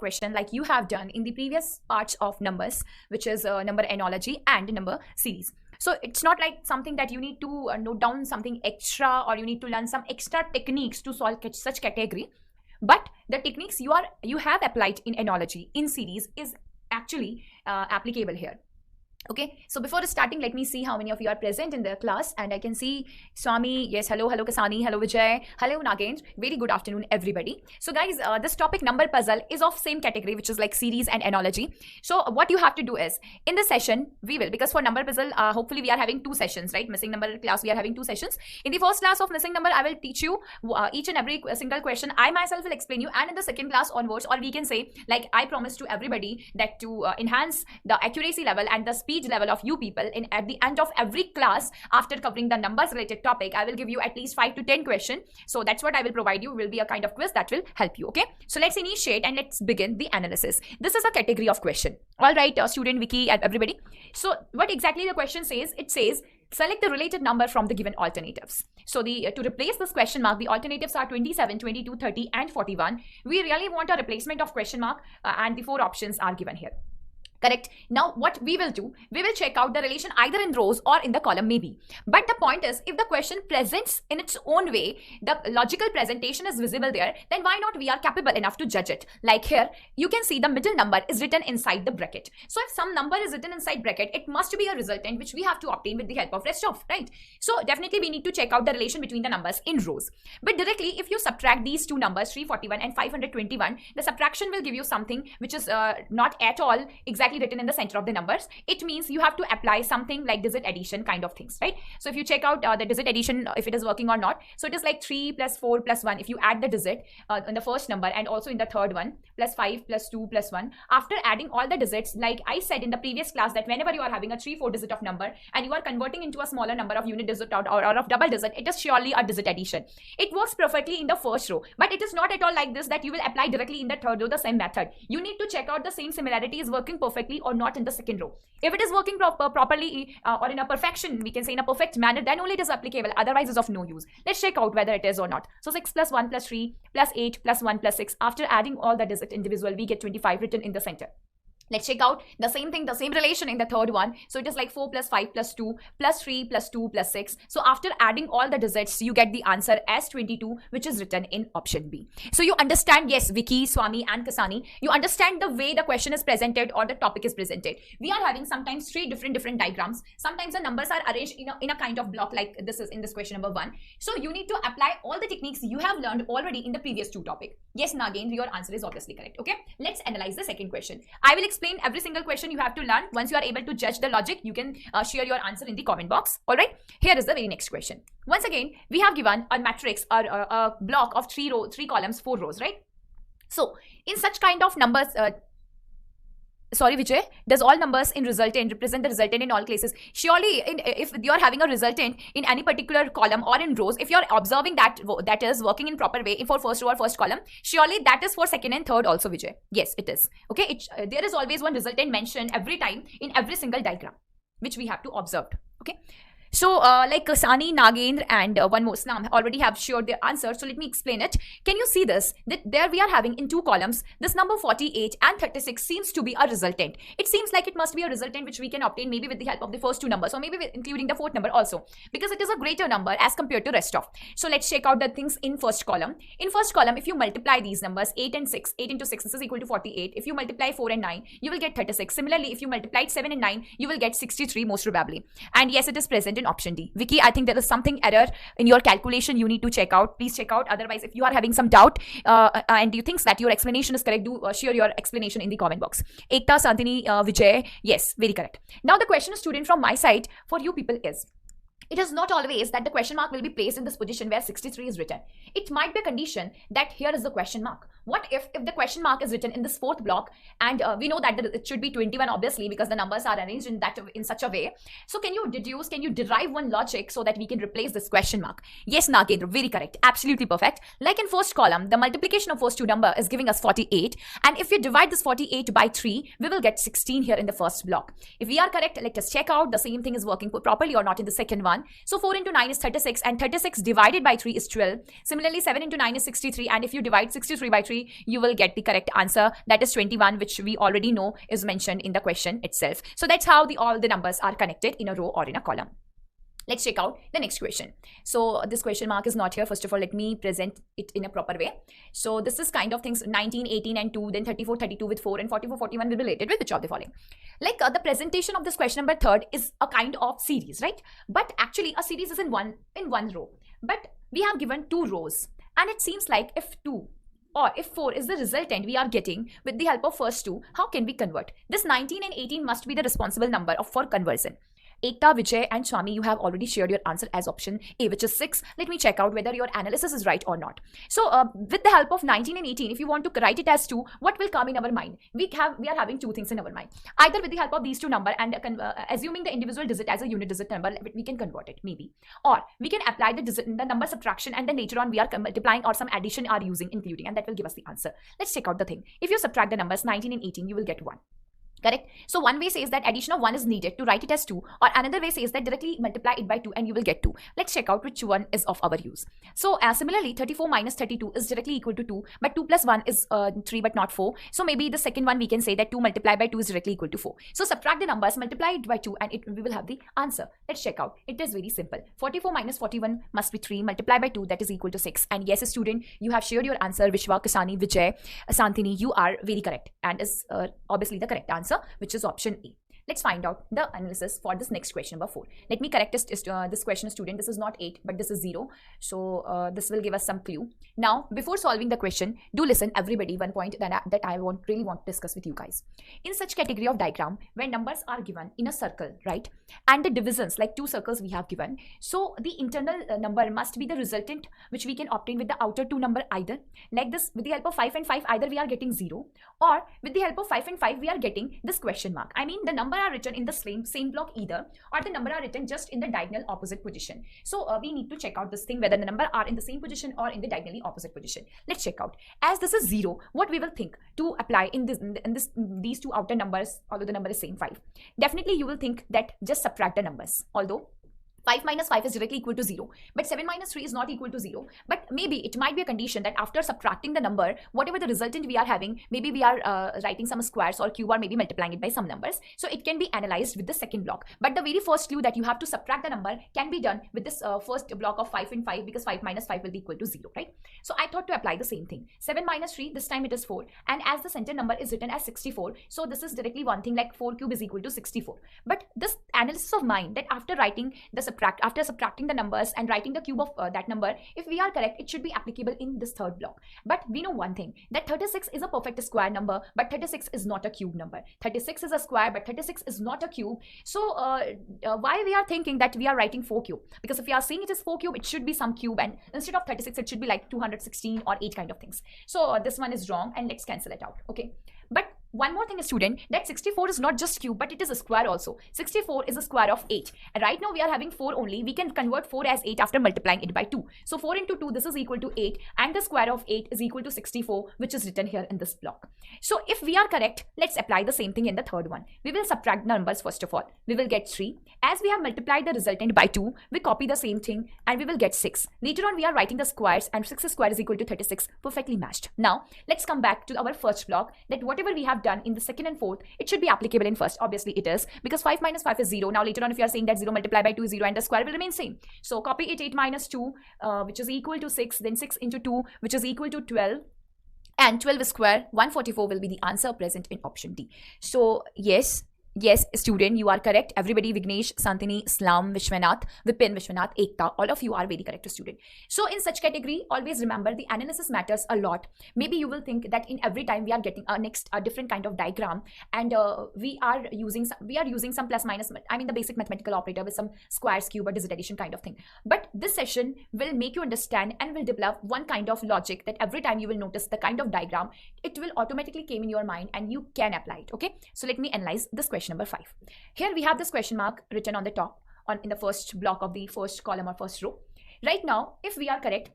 question like you have done in the previous parts of numbers, which is number analogy and number series. So it's not like something that you need to note down something extra, or you need to learn some extra techniques to solve such category. But the techniques you have applied in analogy, in series, is actually applicable here. Okay, so before starting, let me see how many of you are present in the class. And I can see Swami, yes, hello Kasani, hello Vijay, hello Nagendra. Very good afternoon, everybody. So guys, this topic number puzzle is of same category, which is like series and analogy. So what you have to do is, in the session, we will, because for number puzzle, hopefully we are having 2 sessions, right? Missing number class, we are having 2 sessions. In the first class of missing number, I will teach you each and every single question. I myself will explain you. And in the second class onwards, or we can say, like I promised to everybody, that to enhance the accuracy level and the speed level of you people, at the end of every class, after covering the numbers related topic, I will give you at least 5 to 10 questions. So that's what I will provide you. Will be a kind of quiz that will help you. Okay, so let's initiate and let's begin the analysis. This is a category of question. All right, student Vicky and everybody. So what exactly the question says? It says, select the related number from the given alternatives. So to replace this question mark, the alternatives are 27, 22, 30 and 41. We really want a replacement of question mark, and the 4 options are given here. Correct. Now what we will do, we will check out the relation either in rows or in the column maybe. But the point is, if the question presents in its own way, the logical presentation is visible there, then why not we are capable enough to judge it. Like here, you can see the middle number is written inside the bracket. So if some number is written inside bracket, it must be a resultant which we have to obtain with the help of rest of, right? So definitely we need to check out the relation between the numbers in rows. But directly, if you subtract these 2 numbers, 341 and 521, the subtraction will give you something which is not at all exactly written in the center of the numbers. It means you have to apply something like digit addition kind of things, right? So if you check out the digit addition, if it is working or not, so it is like 3 plus 4 plus 1. If you add the digit in the first number and also in the third one, plus 5 plus 2 plus 1, after adding all the digits, like I said in the previous class, that whenever you are having a 3-4 digit of number and you are converting into a smaller number of unit digit or of double digit, it is surely a digit addition. It works perfectly in the first row, but it is not at all like this that you will apply directly in the third row the same method. You need to check out the same similarity is working perfectly or not in the second row. If it is working properly or in a perfection, we can say in a perfect manner, then only it is applicable. Otherwise, it's of no use. Let's check out whether it is or not. So 6 plus 1 plus 3 plus 8 plus 1 plus 6. After adding all the digits individual, we get 25 written in the center. Let's check out the same thing, the same relation in the third one. So it is like 4 plus 5 plus 2 plus 3 plus 2 plus 6. So after adding all the digits, you get the answer as 22, which is written in option B. So you understand, yes, Vicky, Swami and Kasani, you understand the way the question is presented or the topic is presented. We are having sometimes 3 different diagrams. Sometimes the numbers are arranged in a kind of block like this is in this question number 1. So you need to apply all the techniques you have learned already in the previous 2 topics. Yes, Nagendra, your answer is obviously correct. Okay, let's analyze the second question. I will explain every single question you have to learn. Once you are able to judge the logic, you can share your answer in the comment box. All right, here is the very next question. Once again, we have given a matrix or a block of 3 columns, 4 rows, right? So in such kind of numbers, sorry Vijay, does all numbers in resultant represent the resultant in all cases? Surely if you are having a resultant in any particular column or in rows, if you are observing that that is working in proper way for first row or first column, surely that is for second and third also, Vijay. Yes, it is. Okay, there is always one resultant mentioned every time in every single diagram, which we have to observe. Okay. So like Kasani, Nagendra and one more Islam already have shared their answer. So let me explain it. Can you see this? That there we are having in 2 columns, this number 48 and 36 seems to be a resultant. It seems like it must be a resultant which we can obtain maybe with the help of the first 2 numbers or maybe including the 4th number also, because it is a greater number as compared to rest of. So let's check out the things in first column. In first column, if you multiply these numbers 8 and 6, 8 into 6, this is equal to 48. If you multiply 4 and 9, you will get 36. Similarly, if you multiplied 7 and 9, you will get 63 most probably. And yes, it is present in option D. Vicky, I think there is something error in your calculation you need to check out. Please check out. Otherwise, if you are having some doubt and you think that your explanation is correct, do share your explanation in the comment box. Ekta, Santini, Vijay, yes, very correct. Now the question, student, from my side for you people is, it is not always that the question mark will be placed in this position where 63 is written. It might be a condition that here is the question mark. What if the question mark is written in this 4th block, and we know that it should be 21 obviously because the numbers are arranged in such a way. So can you derive one logic so that we can replace this question mark? Yes, Nagendra, very correct, absolutely perfect. Like in first column, the multiplication of first 2 number is giving us 48, and if we divide this 48 by 3, we will get 16 here in the first block. If we are correct, let us check out the same thing is working properly or not in the second one. So 4 into 9 is 36, and 36 divided by 3 is 12. Similarly, 7 into 9 is 63, and if you divide 63 by 3, 3, you will get the correct answer. That is 21, which we already know is mentioned in the question itself. So that's how all the numbers are connected in a row or in a column. Let's check out the next question. So this question mark is not here. First of all, let me present it in a proper way. So this is kind of things 19, 18 and 2, then 34, 32 with 4 and 44, 41 will be related with which of the following. Like the presentation of this question number 3 is a kind of series, right? But actually a series is in one row. But we have given 2 rows and it seems like if 2 or if 4 is the resultant we are getting with the help of first 2, how can we convert? This 19 and 18 must be the responsible number for conversion. Ekta, Vijay and Swami, you have already shared your answer as option A, which is 6. Let me check out whether your analysis is right or not. So with the help of 19 and 18, if you want to write it as 2, what will come in our mind? We are having 2 things in our mind. Either with the help of these 2 numbers and assuming the individual digit as a unit digit number, we can convert it maybe. Or we can apply the number subtraction and then later on we are multiplying or some addition are using including, and that will give us the answer. Let's check out the thing. If you subtract the numbers 19 and 18, you will get 1. Correct? So one way says that addition of 1 is needed to write it as 2, or another way says that directly multiply it by 2 and you will get 2. Let's check out which one is of our use. So similarly 34 minus 32 is directly equal to 2, but 2 plus 1 is 3 but not 4. So maybe the second one we can say that 2 multiplied by 2 is directly equal to 4. So subtract the numbers, multiply it by 2 and we will have the answer. Let's check out. It is very simple. 44 minus 41 must be 3, multiplied by 2, that is equal to 6. And yes, student, you have shared your answer. Vishwa, Kasani, Vijay, Santini, you are very correct and is obviously the correct answer, which is option A. Let's find out the analysis for this next question number 4. Let me correct this question, student. This is not 8, but this is 0. So this will give us some clue. Now, before solving the question, do listen everybody one point that I really want to discuss with you guys. In such category of diagram, where numbers are given in a circle, right? And the divisions, like 2 circles we have given. So the internal number must be the resultant, which we can obtain with the outer 2 number either. Like this, with the help of 5 and 5, either we are getting 0, or with the help of 5 and 5, we are getting this question mark. I mean, the number are written in the same block either, or the number are written just in the diagonal opposite position. So we need to check out this thing whether the number are in the same position or in the diagonally opposite position. Let's check out. As this is 0, what we will think to apply in these 2 outer numbers, although the number is same 5. Definitely you will think that just subtract the numbers, although 5 minus 5 is directly equal to 0, but 7 minus 3 is not equal to 0. But maybe it might be a condition that after subtracting the number, whatever the resultant we are having, maybe we are writing some squares or cube or maybe multiplying it by some numbers. So it can be analyzed with the second block. But the very first clue that you have to subtract the number can be done with this first block of 5 and 5, because 5 minus 5 will be equal to 0, right? So I thought to apply the same thing. 7 minus 3, this time it is 4. And as the center number is written as 64, so this is directly one thing, like 4 cube is equal to 64. But this analysis of mine, that after writing the after subtracting the numbers and writing the cube of that number, if we are correct, it should be applicable in this third block. But we know one thing, that 36 is a perfect square number, but 36 is not a cube number. 36 is a square, but 36 is not a cube. So why we are thinking that we are writing 4 cube? Because if we are saying it is 4 cube, it should be some cube, and instead of 36 it should be like 216 or 8 kind of things. So this one is wrong, and let's cancel it out. Okay, but one more thing, student, that 64 is not just cube, but it is a square also. 64 is a square of 8. And right now we are having 4 only. We can convert 4 as 8 after multiplying it by 2. So 4 into 2, this is equal to 8. And the square of 8 is equal to 64, which is written here in this block. So if we are correct, let's apply the same thing in the third one. We will subtract numbers first of all. We will get 3. As we have multiplied the resultant by 2, we copy the same thing and we will get 6. Later on, we are writing the squares, and 6 square is equal to 36, perfectly matched. Now, let's come back to our first block, that whatever we have done in the second and fourth, it should be applicable in first. Obviously it is, because 5 minus 5 is 0. Now later on, if you are saying that 0 multiplied by 2 is 0 and the square will remain same. So copy it, 8 minus 2, which is equal to 6, then 6 into 2, which is equal to 12. And 12 square, 144 will be the answer present in option D. So yes, student, you are correct. Everybody, Vignesh, Santini, Islam, Vishwanath, Vipin, Vishwanath, Ekta, all of you are very correct, student. So in such category, always remember the analysis matters a lot. Maybe you will think that in every time we are getting a different kind of diagram, and we are using some plus minus, I mean the basic mathematical operator with some squares, cube or digit addition kind of thing. But this session will make you understand and will develop one kind of logic, that every time you will notice the kind of diagram, it will automatically came in your mind and you can apply it. Okay, so let me analyze this question number 5. Here we have this question mark written on the top, in the first block of the first column or first row. Right now, if we are correct,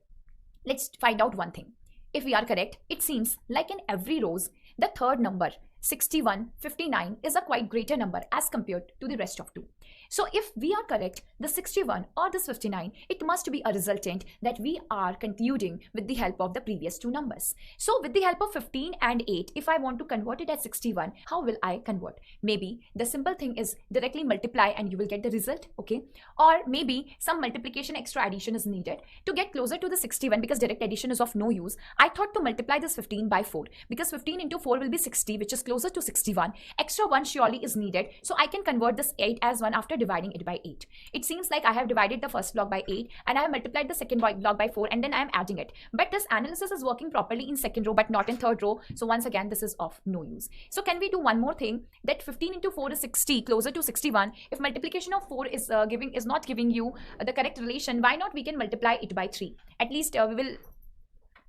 let's find out one thing. If we are correct, it seems like in every rows, the third number 61, 59 is a quite greater number as compared to the rest of two. So if we are correct, the 61 or this 59, it must be a resultant that we are concluding with the help of the previous two numbers. So with the help of 15 and 8, if I want to convert it as 61, how will I convert? Maybe the simple thing is directly multiply and you will get the result, okay? Or maybe some multiplication extra addition is needed to get closer to the 61, because direct addition is of no use. I thought to multiply this 15 by 4, because 15 into 4 will be 60, which is closer to 61. Extra 1 surely is needed, so I can convert this 8 as 1 after dividing it by 8. It seems like I have divided the first block by 8 and I have multiplied the second block by 4, and then I am adding it. But this analysis is working properly in second row but not in third row, so once again this is of no use. So can we do one more thing, that 15 into 4 is 60, closer to 61. If multiplication of 4 is not giving you the correct relation, why not we can multiply it by 3? At least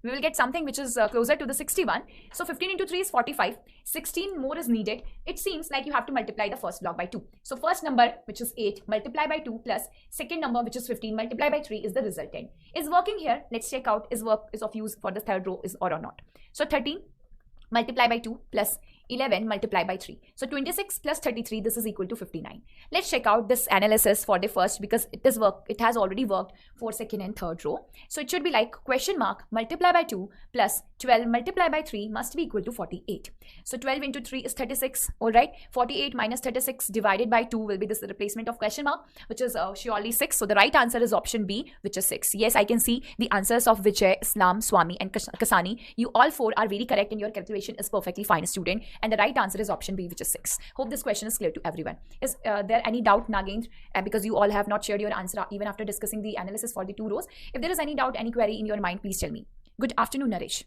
we will get something which is closer to the 61. So 15 into 3 is 45. 16 more is needed. It seems like you have to multiply the first block by 2. So first number, which is 8, multiply by 2, plus second number, which is 15, multiply by 3 is the resultant. Is working here. Let's check out is of use for the third row is or not. So 13 multiply by 2 plus 11 multiply by 3. So 26 plus 33, this is equal to 59. Let's check out this analysis for the first, because it has already worked for second and third row. So it should be like question mark multiply by 2 plus 12 multiply by 3 must be equal to 48. So 12 into 3 is 36. All right. 48 minus 36 divided by 2 will be this replacement of question mark, which is surely 6. So the right answer is option B, which is 6. Yes, I can see the answers of Vijay, Islam, Swami and Kasani. You all four are very correct and your calculation is perfectly fine, student. And the right answer is option B, which is 6. Hope this question is clear to everyone. Is there any doubt, Nagendra? Because you all have not shared your answer even after discussing the analysis for the two rows. If there is any doubt, any query in your mind, please tell me. Good afternoon, Naresh.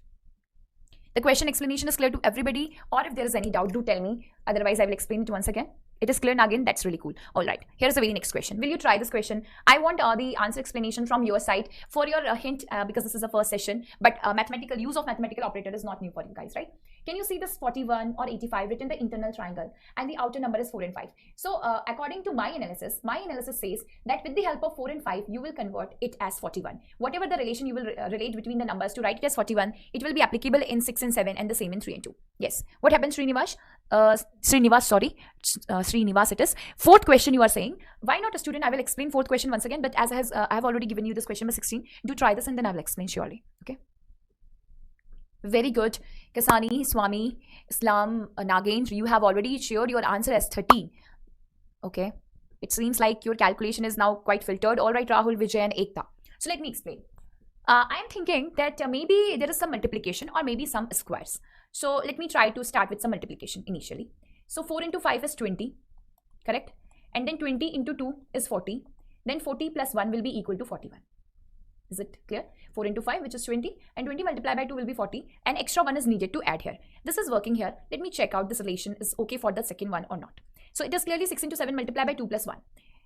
The question explanation is clear to everybody, or if there is any doubt, do tell me. Otherwise, I will explain it once again. It is clear, Nagin? That's really cool. All right. Here's the very next question. Will you try this question? I want the answer explanation from your side for your hint, because this is the first session. But mathematical use of mathematical operator is not new for you guys, right? Can you see this 41 or 85 written the internal triangle and the outer number is 4 and 5? So according to my analysis says that with the help of 4 and 5, you will convert it as 41. Whatever the relation you will relate between the numbers to write it as 41, it will be applicable in 6 and 7 and the same in 3 and 2. Yes. What happens, Srinivas? Srinivas it is. Fourth question you are saying. Why not a student? I will explain fourth question once again, but as I have already given you this question number 16, do try this and then I will explain surely. Okay. Very good. Kasani, Swami, Islam, Nagendra, you have already shared your answer as 30. Okay. It seems like your calculation is now quite filtered. All right, Rahul, Vijay and Ekta. So let me explain. I am thinking that maybe there is some multiplication or maybe some squares. So let me try to start with some multiplication initially. So 4 into 5 is 20, correct? And then 20 into 2 is 40. Then 40 plus 1 will be equal to 41. Is it clear? 4 into 5, which is 20, and 20 multiplied by 2 will be 40, and extra 1 is needed to add here. This is working here. Let me check out this relation is okay for the second one or not. So it is clearly 6 into 7 multiplied by 2 plus 1.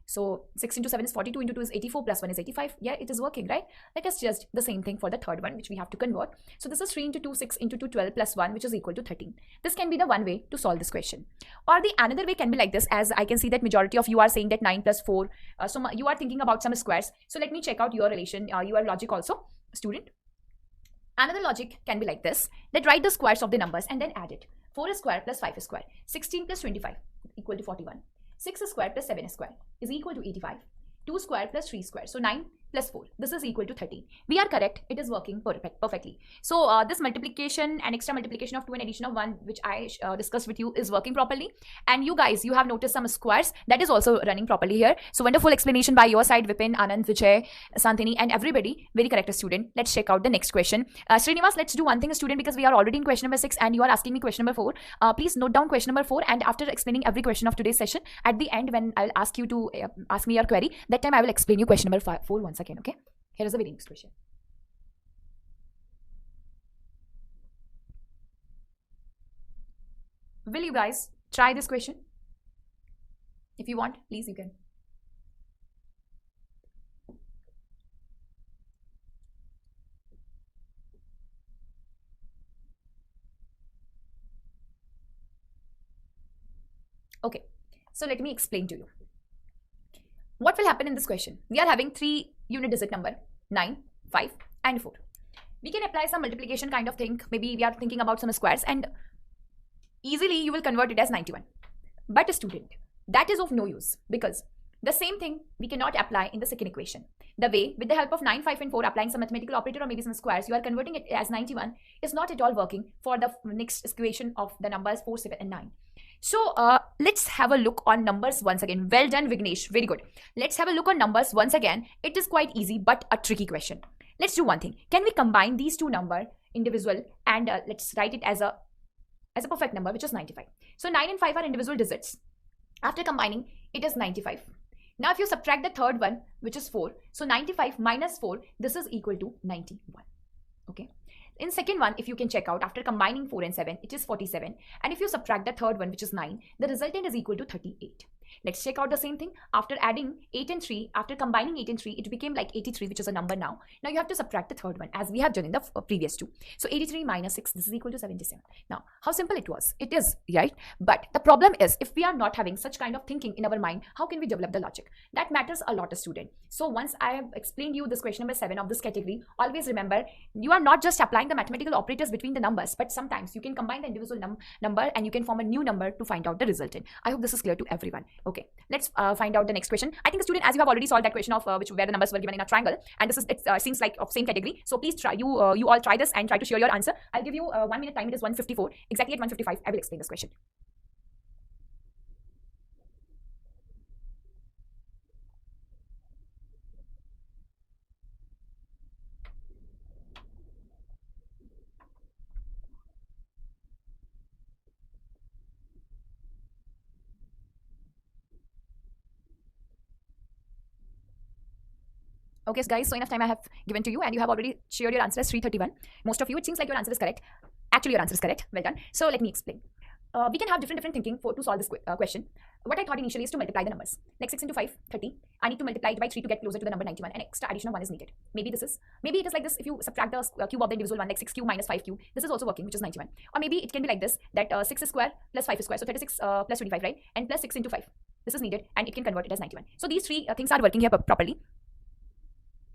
So 6 into 7 is 42, into 2 is 84, plus 1 is 85. Yeah, it is working, right? Let us just the same thing for the third one, which we have to convert. So this is 3 into 2, 6 into 2, 12 plus 1, which is equal to 13. This can be the one way to solve this question. Or the another way can be like this, as I can see that majority of you are saying that 9 plus 4. So you are thinking about some squares. So let me check out your relation, your logic also, student. Another logic can be like this, that write the squares of the numbers and then add it. 4 square plus 5 square. 16 plus 25 equal to 41. 6 square plus 7 square is equal to 85. 2 square plus 3 square. So 9 plus 4. This is equal to 13. We are correct. It is working perfectly. So this multiplication and extra multiplication of 2 and addition of 1, which I discussed with you, is working properly. And you guys, you have noticed some squares. That is also running properly here. So wonderful explanation by your side, Vipin, Anand, Vijay, Santini, and everybody. Very correct, student. Let's check out the next question. Srinivas, let's do one thing, student, because we are already in question number 6 and you are asking me question number 4. Please note down question number 4, and after explaining every question of today's session, at the end when I'll ask you to ask me your query, that time I will explain you question number 4 once again, okay? Here is the very next question. Will you guys try this question? If you want, please you can. Okay, so let me explain to you. What will happen in this question? We are having 3 unit digit number, 9, 5 and 4. We can apply some multiplication kind of thing. Maybe we are thinking about some squares, and easily you will convert it as 91. But a student, that is of no use, because the same thing we cannot apply in the second equation. The way, with the help of 9, 5 and 4, applying some mathematical operator or maybe some squares, you are converting it as 91 is not at all working for the next equation of the numbers 4, 7 and 9. So let's have a look on numbers once again. Well done, Vignesh. Very good. Let's have a look on numbers once again. It is quite easy, but a tricky question. Let's do one thing. Can we combine these two numbers individual and let's write it as a perfect number, which is 95. So 9 and 5 are individual digits. After combining, it is 95. Now if you subtract the third one, which is 4, so 95 minus 4, this is equal to 91. Okay. In second one, if you can check out, after combining 4 and 7, it is 47. And if you subtract the third one, which is 9, the resultant is equal to 38. Let's check out the same thing. After adding 8 and 3, after combining 8 and 3, it became like 83, which is a number now. Now you have to subtract the third one, as we have done in the previous two. So 83 minus 6, this is equal to 77. Now, how simple it was? It is, right? But the problem is, if we are not having such kind of thinking in our mind, how can we develop the logic? That matters a lot, a student. So once I have explained you this question number 7 of this category, always remember, you are not just applying the mathematical operators between the numbers, but sometimes you can combine the individual number and you can form a new number to find out the resultant. I hope this is clear to everyone. Okay, let's find out the next question. I think, student, as you have already solved that question of where the numbers were given in a triangle, and this is it seems like of same category. So please try, you all try this and try to share your answer. I'll give you 1 minute time. It is 1:54. Exactly at 1:55, I will explain this question. Okay, guys, so enough time I have given to you, and you have already shared your answer as 331. Most of you, it seems like your answer is correct. Actually, your answer is correct. Well done. So let me explain. We can have different thinking to solve this question. What I thought initially is to multiply the numbers. Like 6 into 5, 30. I need to multiply it by 3 to get closer to the number 91. An extra addition of 1 is needed. Maybe it is like this. If you subtract the cube of the individual one, like 6 cube minus 5 cube, this is also working, which is 91. Or maybe it can be like this, that 6 is square plus 5 is square. So 36 plus 25, right? And plus 6 into 5. This is needed, and it can convert it as 91. So these three things are working here properly.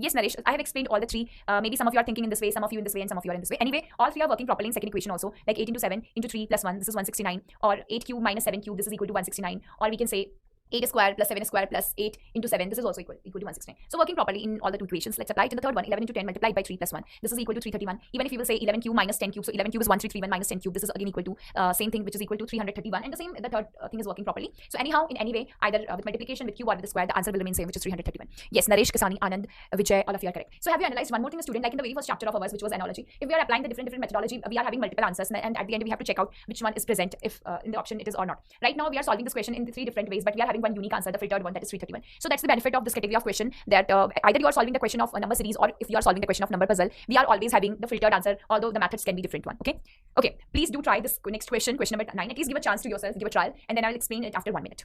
Yes, Naresh, I have explained all the three. Maybe some of you are thinking in this way, some of you in this way, and some of you are in this way. Anyway, all three are working properly in second equation also. Like 8 into 7 into 3 plus 1, this is 169. Or 8 cube minus 7 cube, this is equal to 169. Or we can say 8 square plus 7 square plus 8 into 7, this is also equal to 169. So working properly in all the two equations. Let's apply it in the third one. 11 into 10 multiplied by 3 plus 1. This is equal to 331. Even if you will say 11 cube minus 10 cube, so 11 cube is 1331 minus 10 cube. This is again equal to same thing, which is equal to 331. And the third thing is working properly. So anyhow, in any way, either with multiplication with cube or with the square, the answer will remain same, which is 331. Yes, Naresh, Kasani, Anand, Vijay, all of you are correct. So have you analyzed one more thing, student? Like in the very first chapter of ours, which was analogy. If we are applying the different methodology, we are having multiple answers, and at the end we have to check out which one is present, if in the option it is or not. Right now we are solving this question in 3 different ways, but we are having one unique answer, the filtered one, that is 331. So that's the benefit of this category of question, that either you are solving the question of a number series, or if you are solving the question of number puzzle, we are always having the filtered answer, although the methods can be different one. Okay, please do try this next question number 9. At least give a chance to yourself, give a trial, and then I will explain it after 1 minute.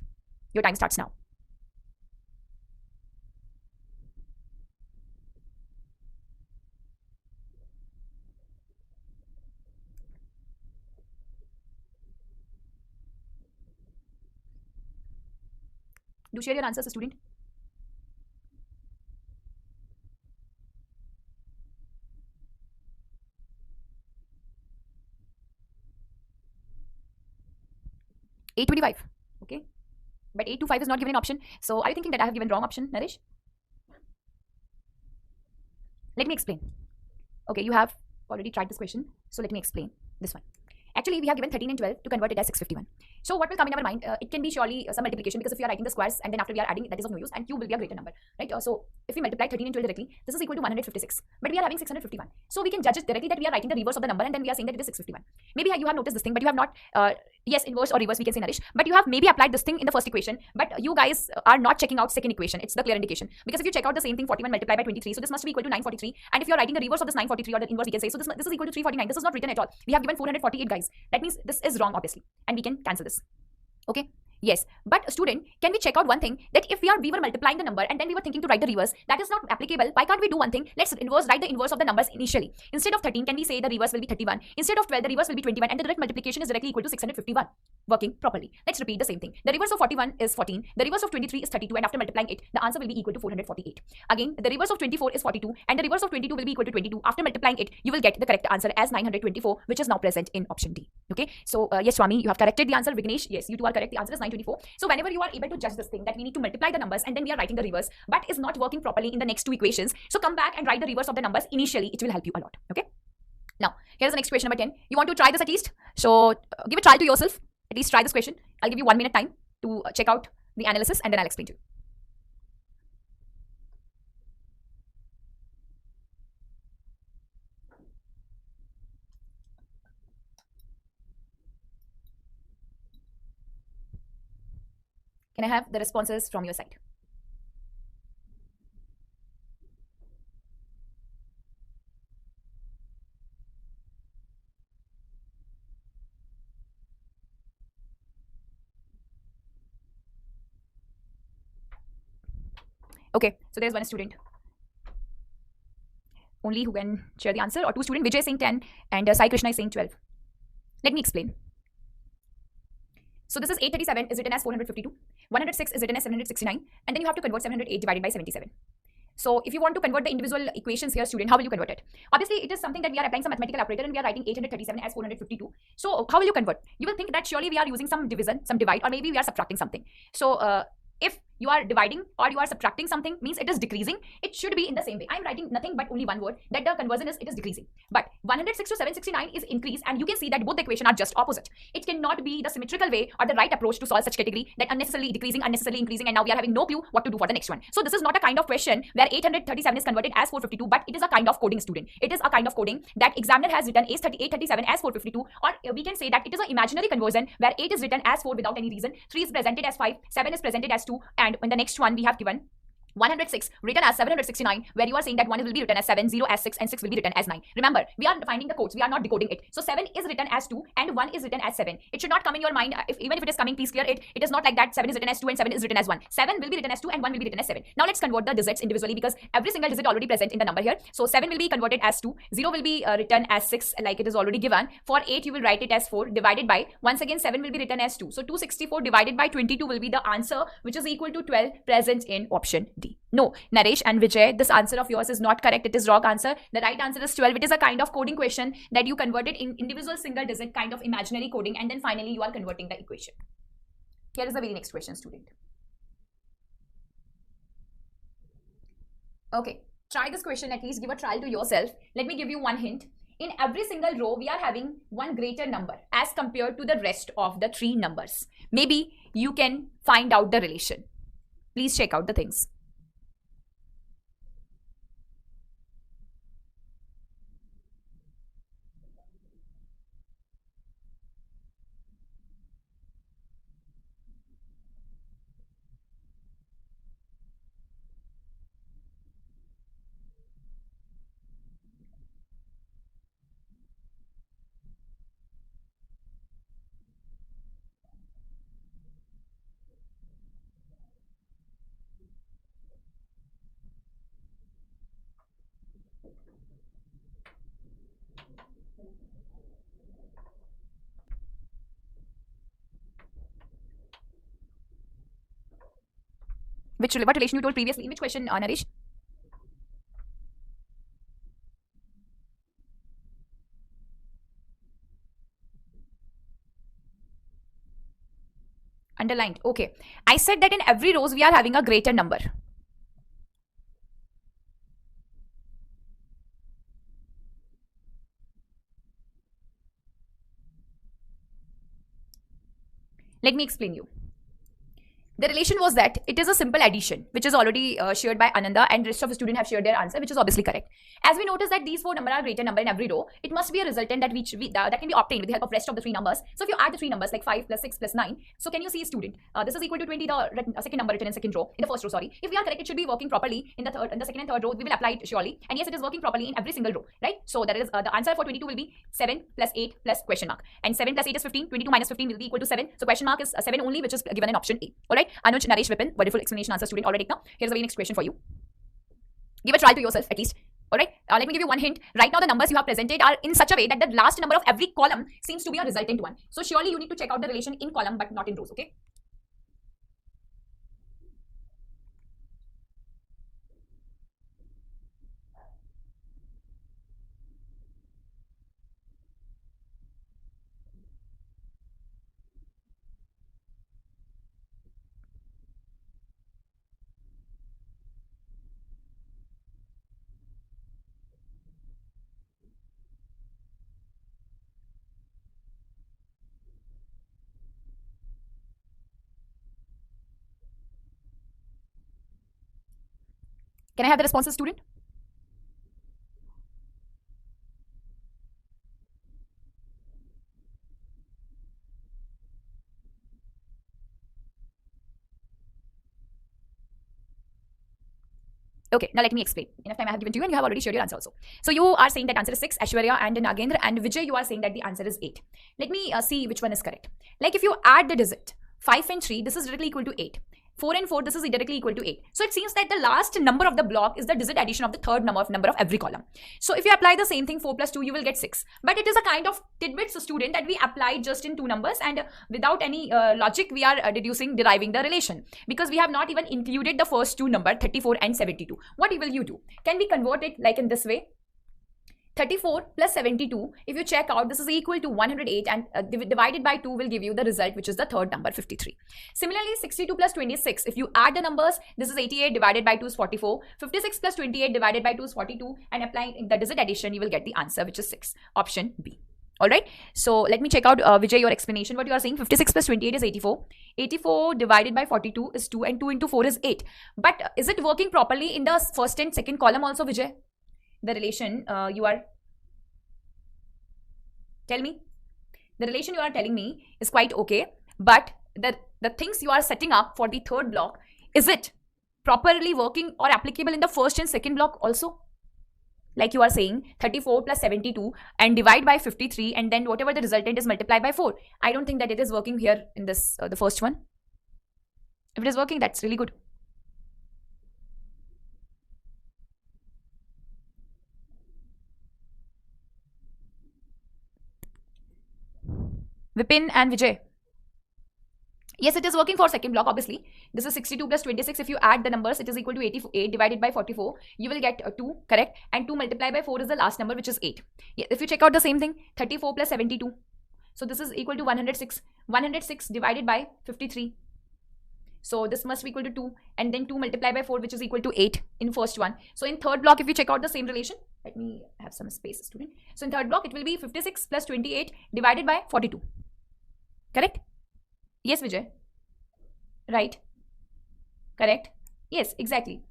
Your time starts now. Do share your answers, student. $825. Okay, but 825 is not given an option. So are you thinking that I have given wrong option, Naresh? Let me explain. Okay, you have already tried this question, so let me explain this one. Actually, we have given 13 and 12 to convert it as 651. So what will come in our mind? It can be surely some multiplication, because if we are writing the squares and then after we are adding, that is of no use, and cube will be a greater number, right? So if we multiply 13 and 12 directly, this is equal to 156. But we are having 651. So we can judge it directly that we are writing the reverse of the number, and then we are saying that it is 651. Maybe you have noticed this thing, but you have not, yes, inverse or reverse, we can say, Naresh. But you have maybe applied this thing in the first equation, but you guys are not checking out second equation. It's the clear indication. Because if you check out the same thing, 41 multiplied by 23, so this must be equal to 943. And if you are writing the reverse of this 943 or the inverse, we can say, so this is equal to 349. This is not written at all. We have given 448, guys. That means this is wrong, obviously, and we can cancel this. Okay, yes, but student, can we check out one thing, that if we were multiplying the number and then we were thinking to write the reverse, that is not applicable. Why can't we do one thing? Let's write the inverse of the numbers initially. Instead of 13, can we say the reverse will be 31? Instead of 12, the reverse will be 21, and the direct multiplication is directly equal to 651. working properly. Let's repeat the same thing. The reverse of 41 is 14. The reverse of 23 is 32, and after multiplying it, the answer will be equal to 448. Again, the reverse of 24 is 42, and the reverse of 22 will be equal to 22. After multiplying it, you will get the correct answer as 924, which is now present in option D. Okay, so yes, Swami, you have corrected the answer. Vignesh, yes, you two are correct. The answer is 924. So whenever you are able to judge this thing that we need to multiply the numbers and then we are writing the reverse, but is not working properly in the next two equations, so come back and write the reverse of the numbers initially. It will help you a lot. Okay. Now, here's the next question number 10. You want to try this at least? So give a try to yourself. At least try this question. I'll give you 1 minute time to check out the analysis and then I'll explain to you. Can I have the responses from your side? Okay, so there's one student only who can share the answer, or two students, Vijay saying 10 and Sai Krishna is saying 12. Let me explain. So this is 837 is written as 452, 106 is written as 769, and then you have to convert 708 divided by 77. So if you want to convert the individual equations here, student, how will you convert it? Obviously, it is something that we are applying some mathematical operator and we are writing 837 as 452. So how will you convert? You will think that surely we are using some division, some divide, or maybe we are subtracting something. So if you are dividing or you are subtracting something, means it is decreasing. It should be in the same way. I am writing nothing but only one word, that the conversion is, it is decreasing. But 106 to 769 is increase, and you can see that both the equation are just opposite. It cannot be the symmetrical way or the right approach to solve such category, that unnecessarily decreasing, unnecessarily increasing, and now we are having no clue what to do for the next one. So this is not a kind of question where 837 is converted as 452, but it is a kind of coding, student. It is a kind of coding that examiner has written 837 as 452, or we can say that it is an imaginary conversion where 8 is written as 4 without any reason, 3 is presented as 5, 7 is presented as 2, and in the next one we have given 106 written as 769, where you are saying that 1 will be written as 7, 0 as 6, and 6 will be written as 9. Remember, we are finding the codes, we are not decoding it. So 7 is written as 2 and 1 is written as 7. It should not come in your mind, even if it is coming, please clear it. It is not like that 7 is written as 2 and 7 is written as 1. 7 will be written as 2 and 1 will be written as 7. Now let's convert the digits individually, because every single digit already present in the number here. So 7 will be converted as 2, 0 will be written as 6 like it is already given. For 8 you will write it as 4 divided by, once again 7 will be written as 2. So 264 divided by 22 will be the answer, which is equal to 12, present in option D. No, Naresh and Vijay, this answer of yours is not correct. It is wrong answer. The right answer is 12. It is a kind of coding question that you converted in individual single digit kind of imaginary coding, and then finally you are converting the equation. Here is the very next question, student. Okay, try this question, at least give a trial to yourself. Let me give you one hint. In every single row, we are having one greater number as compared to the rest of the three numbers. Maybe you can find out the relation. Please check out the things. What relation you told previously? Which question, Naresh? Underlined. Okay. I said that in every rows we are having a greater number. Let me explain you. The relation was that it is a simple addition, which is already shared by Ananda, and rest of the students have shared their answer, which is obviously correct. As we notice that these four numbers are greater number in every row, it must be a resultant that that can be obtained with the help of rest of the three numbers. So if you add the three numbers like 5 plus 6 plus 9, so can you see, student, this is equal to 20, the second number written in second row, in the first row, sorry. If we are correct, it should be working properly in the third, in the second and third row. We will apply it surely, and yes, it is working properly in every single row, right? So that is the answer for 22 will be 7 plus 8 plus question mark, and 7 plus 8 is 15. 22 minus 15 will be equal to 7. So question mark is 7 only, which is given in option A. All right, Anuj, Naresh, Vipin, wonderful explanation answer, student. Already now, here's the very next question for you. Give a try to yourself at least. All right. Let me give you one hint. Right now, the numbers you have presented are in such a way that the last number of every column seems to be a resultant one. So surely you need to check out the relation in column but not in rows. Okay. Can I have the responses, student? Okay, now let me explain. Enough time I have given to you and you have already shared your answer also. So you are saying that answer is 6, Aishwarya and Nagendra, and Vijay, you are saying that the answer is 8. Let me see which one is correct. Like if you add the digit 5 and 3, this is directly equal to 8. 4 and 4, this is directly equal to 8. So it seems that the last number of the block is the digit addition of the third number of every column. So if you apply the same thing, 4 plus 2, you will get 6. But it is a kind of tidbits, student, that we applied just in two numbers, and without any logic, we are deriving the relation. Because we have not even included the first two numbers, 34 and 72. What will you do? Can we convert it like in this way? 34 plus 72, if you check out, this is equal to 108, and divided by 2 will give you the result, which is the third number, 53. Similarly, 62 plus 26, if you add the numbers, this is 88 divided by 2 is 44. 56 plus 28 divided by 2 is 42, and applying the digit addition, you will get the answer, which is 6. Option B. Alright, so let me check out, Vijay, your explanation. What you are saying, 56 plus 28 is 84. 84 divided by 42 is 2, and 2 into 4 is 8. But is it working properly in the first and second column also, Vijay? The relation you are tell me, the relation you are telling me is quite okay, but the things you are setting up for the third block, is it properly working or applicable in the first and second block also? Like you are saying 34 plus 72 and divide by 53, and then whatever the resultant is multiplied by 4. I don't think that it is working here in this the first one. If it is working, that's really good. Vipin and Vijay. Yes, it is working for second block, obviously. This is 62 plus 26. If you add the numbers, it is equal to 88 divided by 44. You will get 2, correct? And 2 multiplied by 4 is the last number, which is 8. Yeah, if you check out the same thing, 34 plus 72. So this is equal to 106. 106 divided by 53. So this must be equal to 2. And then 2 multiplied by 4, which is equal to 8 in first one. So in third block, if you check out the same relation, let me have some space, student. So in third block, it will be 56 plus 28 divided by 42. Correct? Yes, Vijay. Right. Correct. Yes, exactly.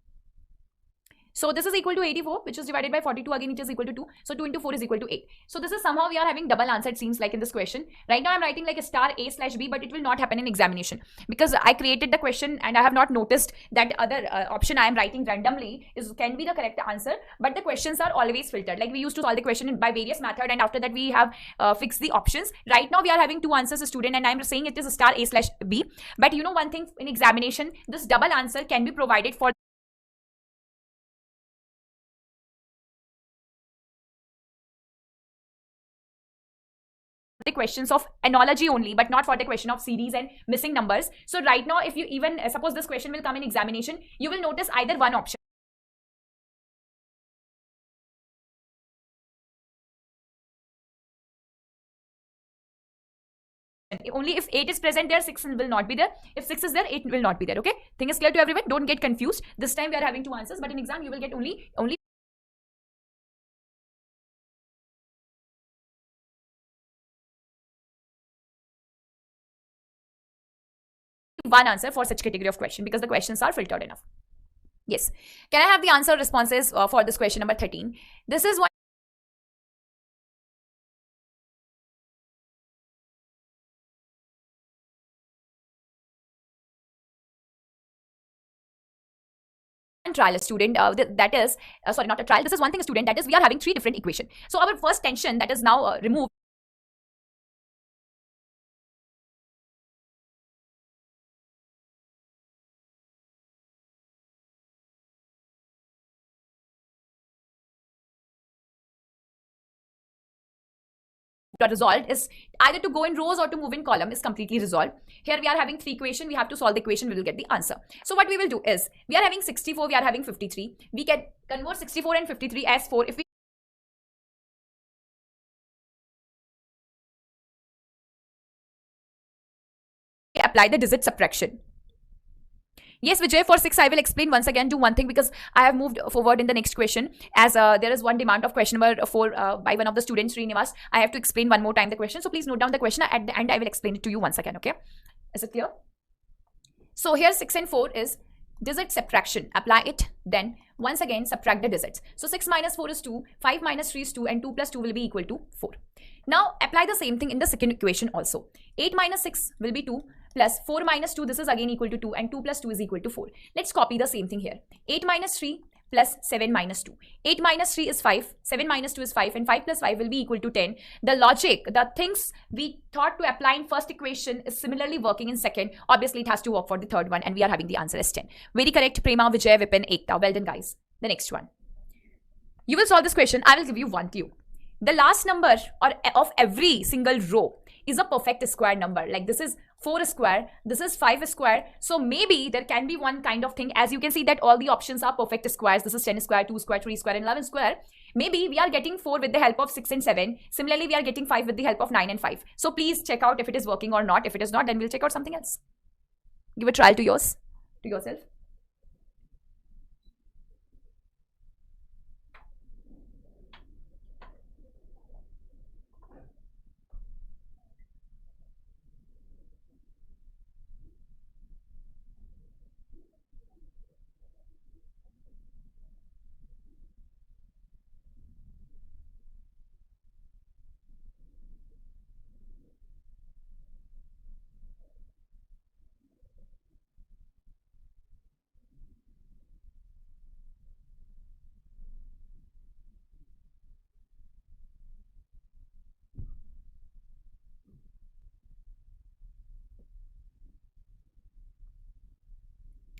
So this is equal to 84, which is divided by 42. Again, it is equal to 2. So 2 into 4 is equal to 8. So this is somehow we are having double answer, it seems like, in this question. Right now, I'm writing like a star A slash B, but it will not happen in examination. Because I created the question and I have not noticed that other option I am writing randomly can be the correct answer. But the questions are always filtered. Like we used to solve the question by various method, and after that we have fixed the options. Right now, we are having two answers, a student, and I'm saying it is a star A slash B. But you know one thing, in examination, this double answer can be provided for the questions of analogy only, but not for the question of series and missing numbers. So right now, if you even suppose this question will come in examination, you will notice either one option. Only if 8 is present there, 6 will not be there. If 6 is there, 8 will not be there. Okay, thing is clear to everyone. Don't get confused. This time we are having two answers, but in exam you will get only one answer for such category of question, because the questions are filtered enough. Yes. Can I have the answer responses for this question number 13? This is one trial, student, that is sorry, not a trial, this is one thing, student, that is we are having three different equations. So our first tension that is now removed. resolved is either to go in rows or to move in column is completely resolved. Here we are having three equation. We have to solve the equation. We will get the answer. So what we will do is we are having 64. We are having 53. We can convert 64 and 53 as 4 if we apply the digit subtraction. Yes, Vijay, for 6, I will explain once again. Do one thing because I have moved forward in the next question. As there is one demand of question number 4 by one of the students, Srinivas. I have to explain one more time the question. So please note down the question. At the end, I will explain it to you once again. Okay? Is it clear? So here 6 and 4 is digit subtraction. Apply it. Then once again, subtract the digits. So 6 minus 4 is 2. 5 minus 3 is 2. And 2 plus 2 will be equal to 4. Now apply the same thing in the second equation also. 8 minus 6 will be 2. Plus 4 minus 2, this is again equal to 2, and 2 plus 2 is equal to 4. Let's copy the same thing here. 8 minus 3 plus 7 minus 2. 8 minus 3 is 5, 7 minus 2 is 5, and 5 plus 5 will be equal to 10. The logic, the things we thought to apply in first equation is similarly working in second. Obviously, it has to work for the third one, and we are having the answer as 10. Very correct, Prema, Vijay, Vipin, Ekta. Well done, guys. The next one. You will solve this question. I will give you one clue. The last number of every single row is a perfect square number. Like this is 4 square, this is 5 square. So maybe there can be one kind of thing. As you can see that all the options are perfect squares. This is 10 square, 2 square, 3 square, and 11 square. Maybe we are getting 4 with the help of 6 and 7. Similarly, we are getting 5 with the help of 9 and 5. So please check out if it is working or not. If it is not, then we'll check out something else. Give a trial to yourself.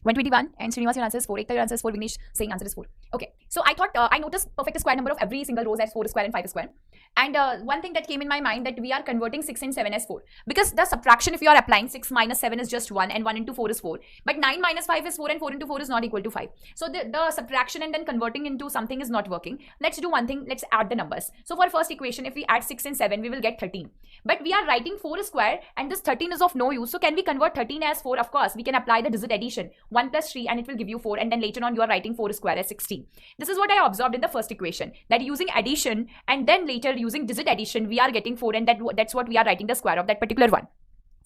121 and Srinivas, your answer is 4. Ekta, your answer is 4. Vignesh saying answer is 4. Okay, so I thought I noticed perfect square number of every single rows as 4 square and 5 square. And one thing that came in my mind that we are converting 6 and 7 as 4. Because the subtraction, if you are applying 6 minus 7 is just 1 and 1 into 4 is 4. But 9 minus 5 is 4 and 4 into 4 is not equal to 5. So the subtraction and then converting into something is not working. Let's do one thing. Let's add the numbers. So for first equation, if we add 6 and 7, we will get 13. But we are writing 4 square and this 13 is of no use. So can we convert 13 as 4? Of course, we can apply the digit addition. 1 plus 3 and it will give you 4. And then later on, you are writing 4 square as 16. This is what I observed in the first equation. That using addition and then later using digit addition, we are getting 4 and that's what we are writing the square of that particular one.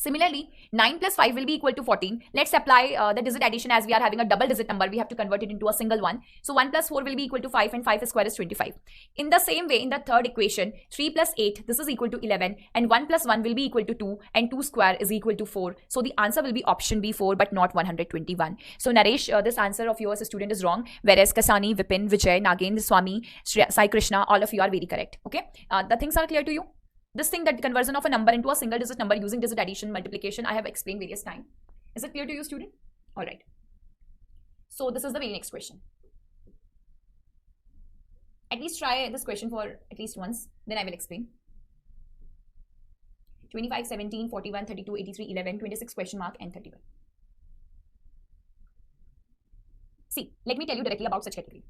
Similarly, 9 plus 5 will be equal to 14. Let's apply the digit addition. As we are having a double digit number, we have to convert it into a single one. So 1 plus 4 will be equal to 5 and 5 square is 25. In the same way, in the third equation, 3 plus 8, this is equal to 11 and 1 plus 1 will be equal to 2 and 2 square is equal to 4. So the answer will be option B, 4, but not 121. So Naresh, this answer of yours, student, is wrong. Whereas Kasani, Vipin, Vijay, Nagendra, Swami, Sai Krishna, all of you are very correct. Okay, the things are clear to you? This thing, that the conversion of a number into a single digit number using digit addition, multiplication, I have explained various times. Is it clear to you, student? All right. So this is the very next question. At least try this question for at least once, then I will explain. 25, 17, 41, 32, 83, 11, 26 question mark and 31. See, let me tell you directly about such category.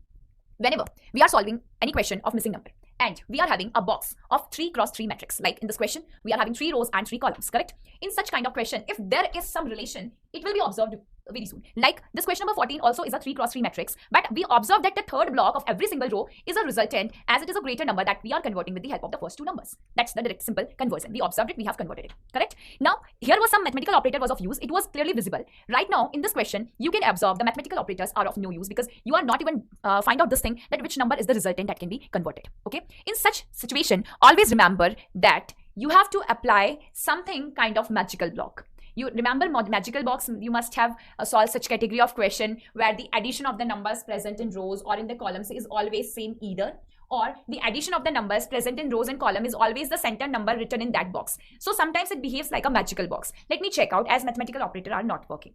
Whenever we are solving any question of missing number and we are having a box of 3 cross 3 matrix, like in this question, we are having 3 rows and 3 columns, correct? In such kind of question, if there is some relation, it will be observed very soon. Like this question number 14 also is a 3 cross 3 matrix, but we observe that the third block of every single row is a resultant, as it is a greater number that we are converting with the help of the first 2 numbers. That's the direct simple conversion. We observed it, we have converted it, correct? Now, here was some mathematical operator was of use. It was clearly visible. Right now, in this question, you can observe the mathematical operators are of no use because you are not even find out this thing that which number is the resultant that can be converted, okay? In such situation, always remember that you have to apply something kind of magical block. You remember magical box, you must have solved such category of question where the addition of the numbers present in rows or in the columns is always same either, or the addition of the numbers present in rows and column is always the center number written in that box. So sometimes it behaves like a magical box. Let me check out, as mathematical operator are not working.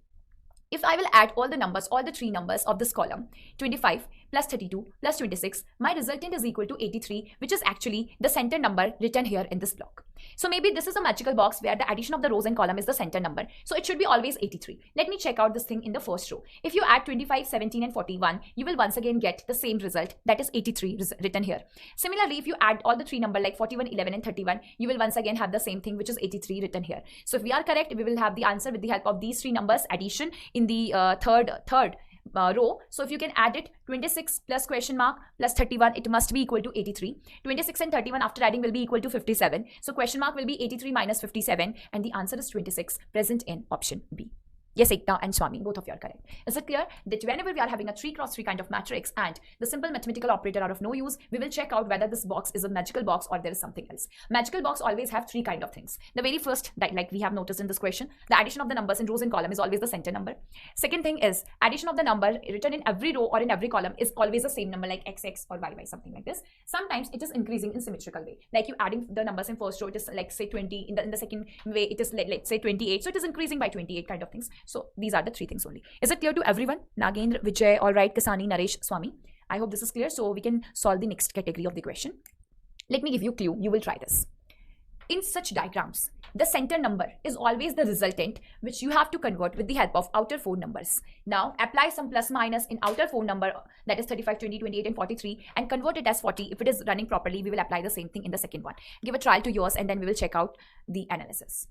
If I will add all the numbers, all the three numbers of this column, 25 plus 32 plus 26, my resultant is equal to 83, which is actually the center number written here in this block. So maybe this is a magical box where the addition of the rows and column is the center number. So it should be always 83. Let me check out this thing in the first row. If you add 25, 17 and 41, you will once again get the same result, that is 83 written here. Similarly, if you add all the three numbers like 41, 11 and 31, you will once again have the same thing, which is 83 written here. So if we are correct, we will have the answer with the help of these three numbers addition in the third row. So if you can add it, 26 plus question mark plus 31, it must be equal to 83. 26 and 31 after adding will be equal to 57. So question mark will be 83 minus 57, and the answer is 26, present in option B. Yes, Ekta and Swami, both of you are correct. Is it clear that whenever we are having a 3x3 kind of matrix and the simple mathematical operator are of no use, we will check out whether this box is a magical box or there is something else. Magical box always have three kind of things. The very first, like we have noticed in this question, the addition of the numbers in rows and column is always the center number. Second thing is addition of the number written in every row or in every column is always the same number, like XX or YY, something like this. Sometimes it is increasing in symmetrical way. Like you adding the numbers in first row, it is like say 20, in the second way it is let's say 28. So it is increasing by 28 kind of things. So these are the three things only. Is it clear to everyone? Nagendra, Vijay, all right, Kasani, Naresh, Swami. I hope this is clear. So we can solve the next category of the question. Let me give you a clue. You will try this. In such diagrams, the center number is always the resultant, which you have to convert with the help of outer four numbers. Now apply some plus minus in outer four number, that is 35, 20, 28 and 43, and convert it as 40. If it is running properly, we will apply the same thing in the second one. Give a trial to yours and then we will check out the analysis.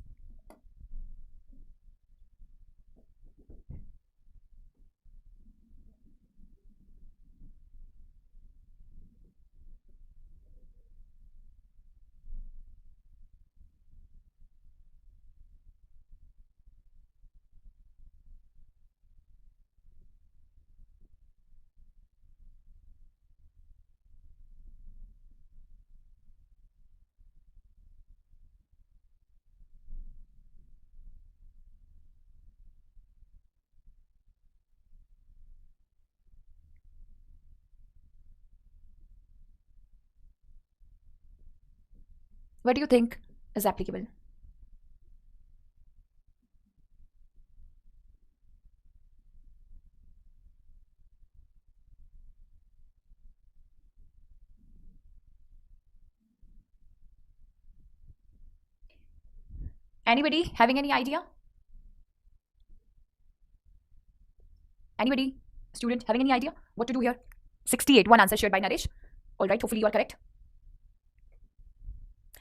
What do you think is applicable? Anybody having any idea? Anybody? Student having any idea what to do here? 68, one answer shared by Naresh. All right, hopefully you are correct.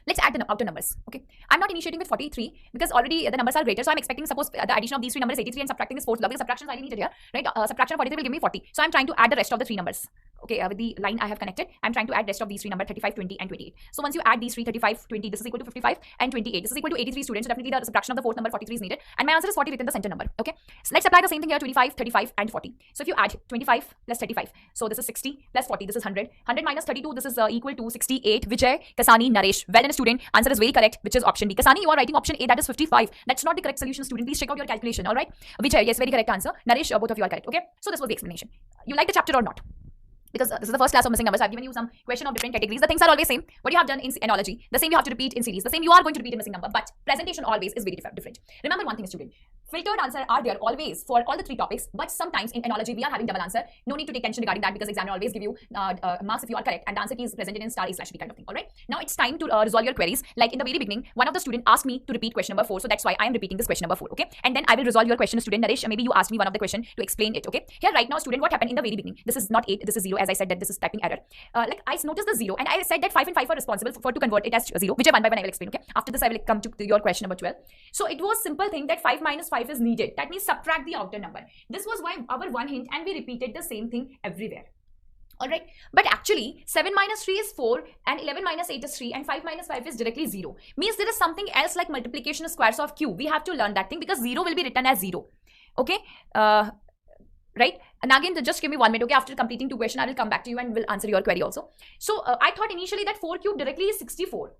Let's add the outer numbers. Okay, I'm not initiating with 43 because already the numbers are greater. So I'm expecting, suppose the addition of these three numbers is 83 and subtracting is 4. Lovely subtraction is highly needed here, right? Subtraction of 43 will give me 40. So I'm trying to add the rest of the three numbers. Okay, with the line I have connected, I'm trying to add rest of these three numbers, 35, 20 and 28. So once you add these three, 35, 20, this is equal to 55 and 28. This is equal to 83 students. So definitely the subtraction of the fourth number 43 is needed. And my answer is 40 within the center number. Okay, so let's apply the same thing here, 25, 35 and 40. So if you add 25 plus 35, so this is 60 plus 40, this is 100. 100 minus 32, this is equal to 68. Vijay, Kasani, Naresh, well done student. Answer is very correct, which is option D. Kasani, you are writing option A, that is 55. That's not the correct solution, student. Please check out your calculation. All right, Vijay, yes, very correct answer. Naresh, both of you are correct. Okay, so this was the explanation. You like the chapter or not? Because this is the first class of missing numbers. I've given you some question of different categories. The things are always same. What you have done in analogy, the same you have to repeat in series. The same you are going to repeat in missing number. But presentation always is very different. Remember one thing, student. Filtered answers are there always for all the three topics. But sometimes in analogy, we are having double answer. No need to take tension regarding that because examiner always give you marks if you are correct. And the answer key is presented in *A/B kind of thing. All right. Now it's time to resolve your queries. Like in the very beginning, one of the student asked me to repeat question number 4. So that's why I am repeating this question number 4. Okay. And then I will resolve your question, student Naresh. Maybe you asked me one of the question to explain it. Okay. Here right now, student, what happened in the very beginning? This is not 8. This is 0. As I said that this is typing error. Like I noticed the 0 and I said that 5 and 5 are responsible for to convert it as 0, which one by one I will explain. Okay. After this I will come to your question number 12. So it was simple thing that 5 minus 5 is needed. That means subtract the outer number. This was why our one hint and we repeated the same thing everywhere. Alright, but actually 7 minus 3 is 4 and 11 minus 8 is 3 and 5 minus 5 is directly 0. Means there is something else like multiplication of squares of cube. We have to learn that thing because 0 will be written as 0. Okay. Right, and again just give me 1 minute. Okay, after completing 2 questions I will come back to you and will answer your query also. So I thought initially that 4 cube directly is 64.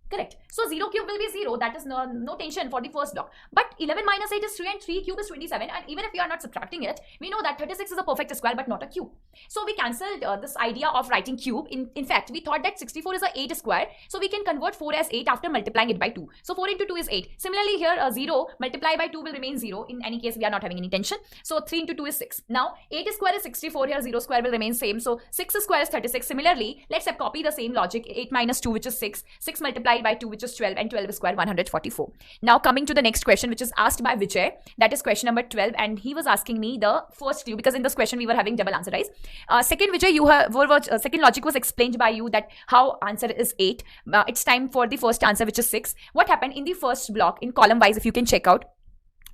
Correct. So 0 cube will be 0. That is no tension for the first block. But 11 minus 8 is 3 and 3 cube is 27. And even if we are not subtracting it, we know that 36 is a perfect square but not a cube. So we cancelled this idea of writing cube. In fact, we thought that 64 is a 8 square. So we can convert 4 as 8 after multiplying it by 2. So 4 into 2 is 8. Similarly here 0 multiplied by 2 will remain 0. In any case, we are not having any tension. So 3 into 2 is 6. Now 8 square is 64. Here 0 square will remain same. So 6 square is 36. Similarly, let's copy the same logic. 8 minus 2 which is 6. 6 multiplied by 2 which is 12. And 12 square 144. Now coming to the next question which is asked by Vijay, that is question number 12, and he was asking me the first clue because in this question we were having double answer, right? Second, Vijay, you have second logic was explained by you that how answer is 8. It's time for the first answer which is 6. What happened in the first block in column wise, if you can check out.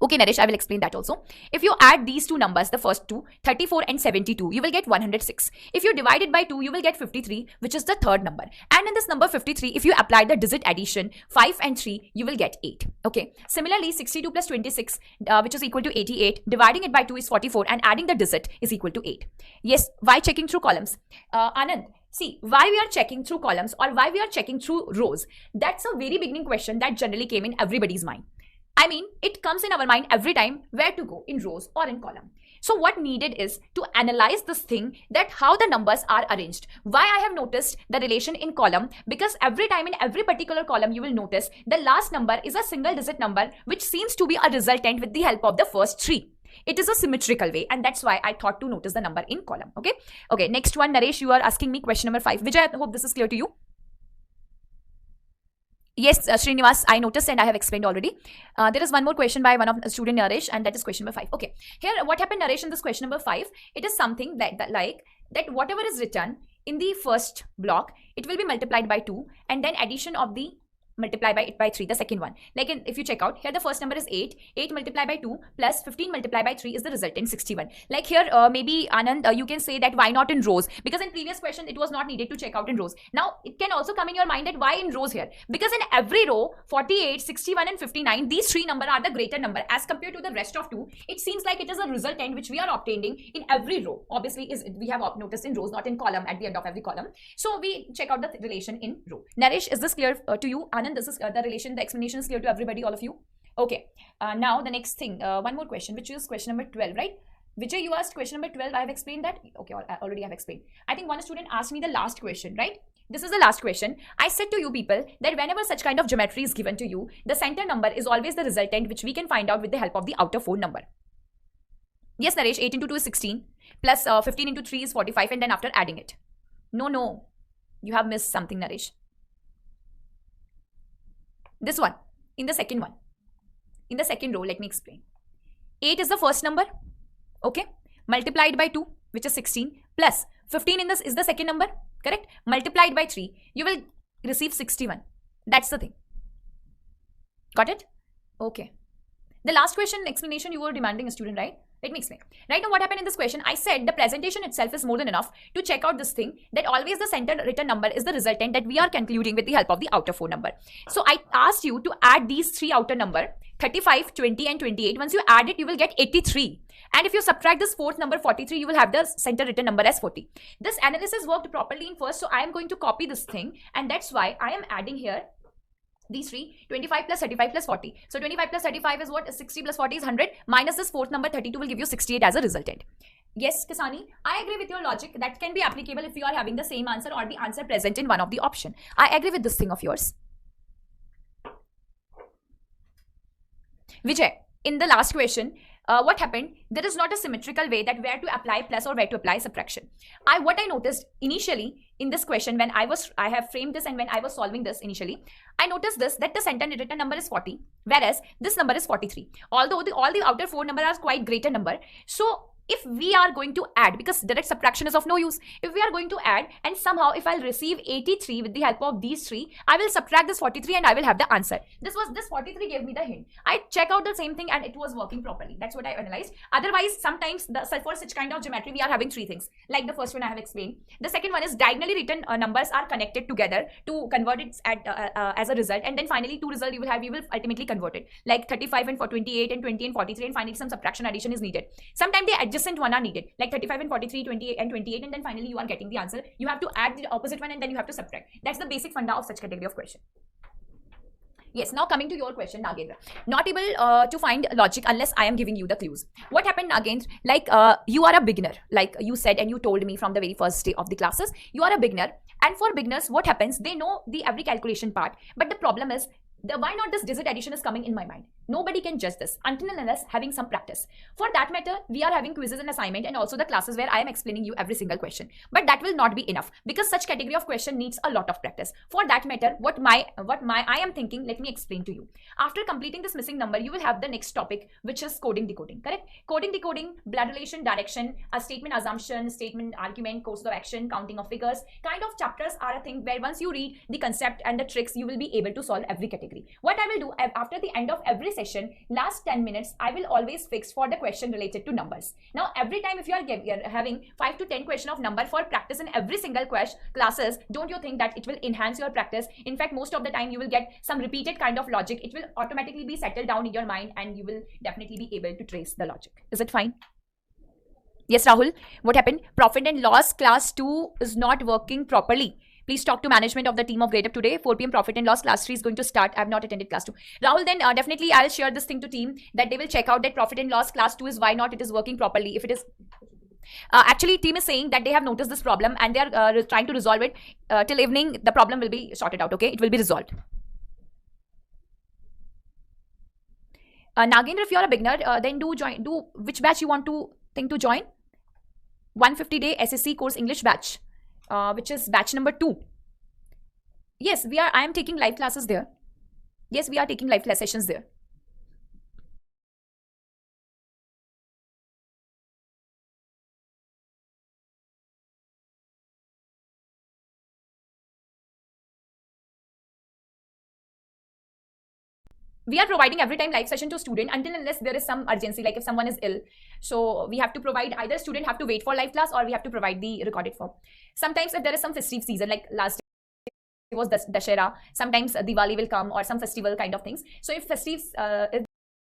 Okay, Naresh, I will explain that also. If you add these two numbers, the first two, 34 and 72, you will get 106. If you divide it by 2, you will get 53, which is the third number. And in this number 53, if you apply the digit addition, 5 and 3, you will get 8. Okay. Similarly, 62 plus 26, which is equal to 88, dividing it by 2 is 44, and adding the digit is equal to 8. Yes, why checking through columns? Anand, see, why we are checking through columns or why we are checking through rows? That's a very beginning question that generally came in everybody's mind. I mean, it comes in our mind every time where to go in rows or in column. So what needed is to analyze this thing, that how the numbers are arranged. Why I have noticed the relation in column, because every time in every particular column you will notice the last number is a single digit number which seems to be a resultant with the help of the first three. It is a symmetrical way, and that's why I thought to notice the number in column. Okay, next one, Naresh, you are asking me question number 5. Vijay, I hope this is clear to you. Yes, Srinivas, I noticed and I have explained already. There is one more question by one of the student Naresh, and that is question number 5. Okay, here what happened, Naresh, in this question number 5? It is something that whatever is written in the first block, it will be multiplied by 2, and then addition of the multiply by it by 3, the second one. Like if you check out here, the first number is 8. 8 multiplied by 2 plus 15 multiplied by 3 is the resultant 61. Like here, maybe Anand, you can say that why not in rows? Because in previous question, it was not needed to check out in rows. Now, it can also come in your mind that why in rows here? Because in every row, 48, 61 and 59, these three numbers are the greater number as compared to the rest of 2. It seems like it is a resultant which we are obtaining in every row. Obviously, we have noticed in rows, not in column at the end of every column. So we check out the relation in row. Naresh, is this clear to you? Anand, this is the relation, the explanation is clear to everybody, all of you? Okay. Now the next thing, one more question, which is question number 12, right? Vijay, you asked question number 12. I have explained that. Okay, I already have explained. I think one student asked me the last question, right? This is the last question. I said to you people that whenever such kind of geometry is given to you, the center number is always the resultant, which we can find out with the help of the outer 4 number. Yes, Naresh, 8 into 2 is 16, plus 15 into 3 is 45, and then after adding it. No. You have missed something, Naresh. This one, in the second one. In the second row, let me explain. 8 is the first number, okay? Multiplied by 2, which is 16, plus 15 in this is the second number, correct? Multiplied by 3, you will receive 61. That's the thing. Got it? Okay. The last question explanation you were demanding a student, right? Let me explain. Right now, what happened in this question? I said the presentation itself is more than enough to check out this thing, that always the center written number is the resultant that we are concluding with the help of the outer 4 number. So I asked you to add these three outer number, 35, 20 and 28. Once you add it, you will get 83. And if you subtract this fourth number, 43, you will have the center written number as 40. This analysis worked properly in first, so I am going to copy this thing, and that's why I am adding here these three, 25 plus 35 plus 40. So 25 plus 35 is what? 60 plus 40 is 100. Minus this fourth number, 32, will give you 68 as a resultant. Yes, Kasani, I agree with your logic. That can be applicable if you are having the same answer or the answer present in one of the option. I agree with this thing of yours. Vijay, in the last question, what happened? There is not a symmetrical way that where to apply plus or where to apply subtraction. What I noticed initially in this question when I have framed this and when I was solving this initially, I noticed this, that the center written number is 40, whereas this number is 43. Although all the outer 4 number are quite greater number. So if we are going to add, because direct subtraction is of no use, if we are going to add and somehow if I'll receive 83 with the help of these three, I will subtract this 43 and I will have the answer. This 43 gave me the hint. I check out the same thing and it was working properly. That's what I analyzed. Otherwise, sometimes for such kind of geometry, we are having three things. Like the first one I have explained. The second one is diagonally written numbers are connected together to convert it as a result. And then finally, two results you will ultimately convert it. Like 35 and 28 and 20 and 43, and finally some subtraction addition is needed. Sometimes they adjacent one are needed, like 35 and 43, 28 and 28, and then finally you are getting the answer. You have to add the opposite one and then you have to subtract. That's the basic funda of such category of question. Yes, now coming to your question, Nagendra. Not able to find logic unless I am giving you the clues. What happened, Nagendra? Like, you are a beginner, like you said, and you told me from the very first day of the classes, you are a beginner. And for beginners, what happens? They know the every calculation part, but the problem is, why not this digit addition is coming in my mind? Nobody can judge this until and unless having some practice. For that matter, we are having quizzes and assignment and also the classes where I am explaining you every single question. But that will not be enough because such category of question needs a lot of practice. For that matter, what I am thinking, let me explain to you. After completing this missing number, you will have the next topic, which is coding decoding. Correct? Coding decoding, blood relation, direction, a statement assumption, statement argument, course of action, counting of figures. Kind of chapters are a thing where once you read the concept and the tricks, you will be able to solve every category. What I will do after the end of every session, last 10 minutes, I will always fix for the question related to numbers. Now, every time if you are having 5 to 10 question of number for practice in every single classes, don't you think that it will enhance your practice? In fact, most of the time you will get some repeated kind of logic. It will automatically be settled down in your mind and you will definitely be able to trace the logic. Is it fine? Yes, Rahul. What happened? Profit and loss class 2 is not working properly. Please talk to management of the team of GradeUp today. 4 p.m. profit and loss class 3 is going to start. I have not attended class 2. Rahul, then definitely I'll share this thing to team that they will check out that profit and loss class 2 is why not it is working properly. If it is actually team is saying that they have noticed this problem and they are trying to resolve it. Till evening the problem will be sorted out. Okay, it will be resolved. Nagendra, if you are a beginner, then do which batch you want to think to join. 150-day SSC course English batch. Which is batch number 2. Yes, I am taking live classes there. Yes, we are taking live class sessions there. We are providing every time live session to student until unless there is some urgency, like if someone is ill. So we have to provide, either student have to wait for live class or we have to provide the recorded form. Sometimes if there is some festive season, like last day was Dashera, sometimes Diwali will come or some festival kind of things. So if festive, if